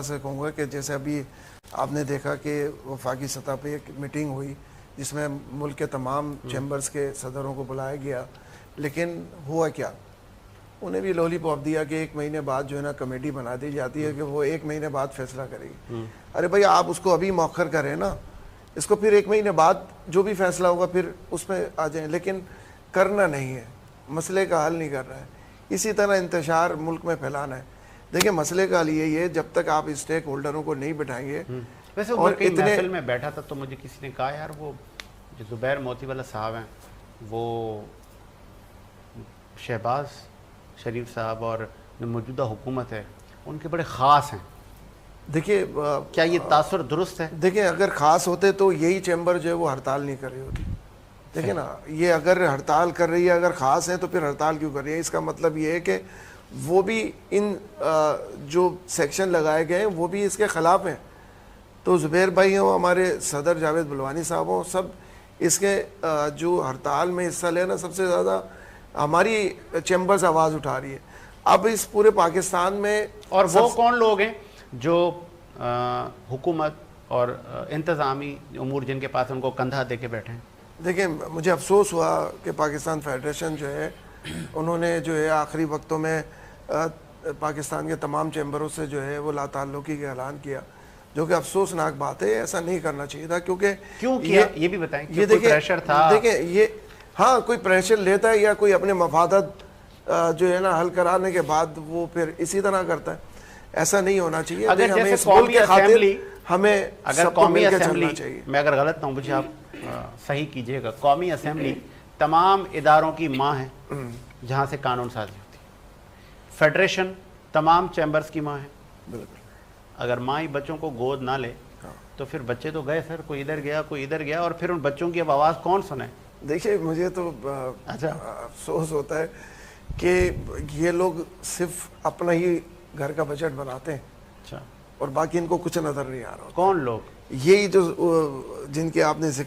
سے کہوں گا کہ جیسے ابھی آپ نے دیکھا کہ وفاقی سطح پہ ایک میٹنگ ہوئی جس میں ملک کے تمام چیمبرز کے صدروں کو بلایا گیا، لیکن ہوا کیا؟ انہیں بھی لولی پاپ دیا کہ 1 مہینے بعد جو ہے نا کمیٹی بنا دی جاتی ہے کہ وہ 1 مہینے بعد فیصلہ کرے گی۔ ارے بھائی آپ اس کو ابھی مؤخر کریں نا، اس کو پھر 1 مہینے بعد جو بھی فیصلہ ہوگا پھر اس میں آ جائیں، لیکن کرنا نہیں ہے، مسئلے کا حل نہیں کر رہا ہے، اسی طرح انتشار ملک میں پھیلانا ہے۔ دیکھیں مسئلے کا حل یہی ہے، جب تک آپ اسٹیک ہولڈروں کو نہیں بٹھائیں گے۔ ویسے اور کئی محفل میں بیٹھا تھا تو مجھے کسی نے کہا یار وہ جو زبیر موتی والا صاحب ہیں وہ شہباز شریف صاحب اور موجودہ حکومت ہے ان کے بڑے خاص ہیں۔ دیکھیے کیا یہ تاثر درست ہے؟ دیکھیں اگر خاص ہوتے تو یہی چیمبر جو ہے وہ ہڑتال نہیں کر رہی ہوتی۔ دیکھیں نا، یہ اگر ہڑتال کر رہی ہے، اگر خاص ہے تو پھر ہڑتال کیوں کر رہی ہے؟ اس کا مطلب یہ ہے کہ وہ بھی ان جو سیکشن لگائے گئے ہیں وہ بھی اس کے خلاف ہیں۔ تو زبیر بھائی ہوں، ہمارے صدر جاوید بلوانی صاحب ہوں، سب اس کے جو ہڑتال میں حصہ لے نا، سب سے زیادہ ہماری چیمبرز آواز اٹھا رہی ہے۔ اب اس پورے پاکستان میں اور وہ کون لوگ ہیں جو حکومت اور انتظامی امور جن کے پاس ان کو کندھا دے کے بیٹھے ہیں؟ دیکھیں مجھے افسوس ہوا کہ پاکستان فیڈریشن جو ہے انہوں نے جو ہے آخری وقتوں میں پاکستان کے تمام چیمبروں سے جو ہے وہ لا تعلقی کا اعلان کیا، جو کہ افسوسناک بات ہے۔ ایسا نہیں کرنا چاہیے تھا، کیونکہ کیوں کیا یہ بھی بتائیں، کہ کوئی پریشر تھا؟ دیکھیں یہ ہاں کوئی پریشر لیتا ہے یا کوئی اپنے مفادات جو ہے نا حل کرانے کے بعد وہ پھر اسی طرح کرتا ہے، ایسا نہیں ہونا چاہیے۔ اگر ہمیں جیسے اس ملک کے خاطر ہمیں اگر قومی اسمبلی، میں اگر غلط نہ ہوں مجھے آپ صحیح کیجئے گا، قومی اسمبلی تمام اداروں کی ماں ہے جہاں سے قانون سازی ہوتی ہے، فیڈریشن تمام چیمبرز کی ماں ہے۔ بالکل، اگر ماں ہی بچوں کو گود نہ لے تو پھر بچے تو گئے سر، کوئی ادھر گیا کوئی ادھر گیا، اور پھر ان بچوں کی اب آواز کون سنے؟ دیکھیے مجھے تو افسوس ہوتا ہے کہ یہ لوگ صرف اپنا ہی گھر کا بجٹ بناتے ہیں اچھا، اور باقی ان کو کچھ نظر نہیں آ رہا۔ کون لوگ؟ یہی جو جن کے آپ نے ذکر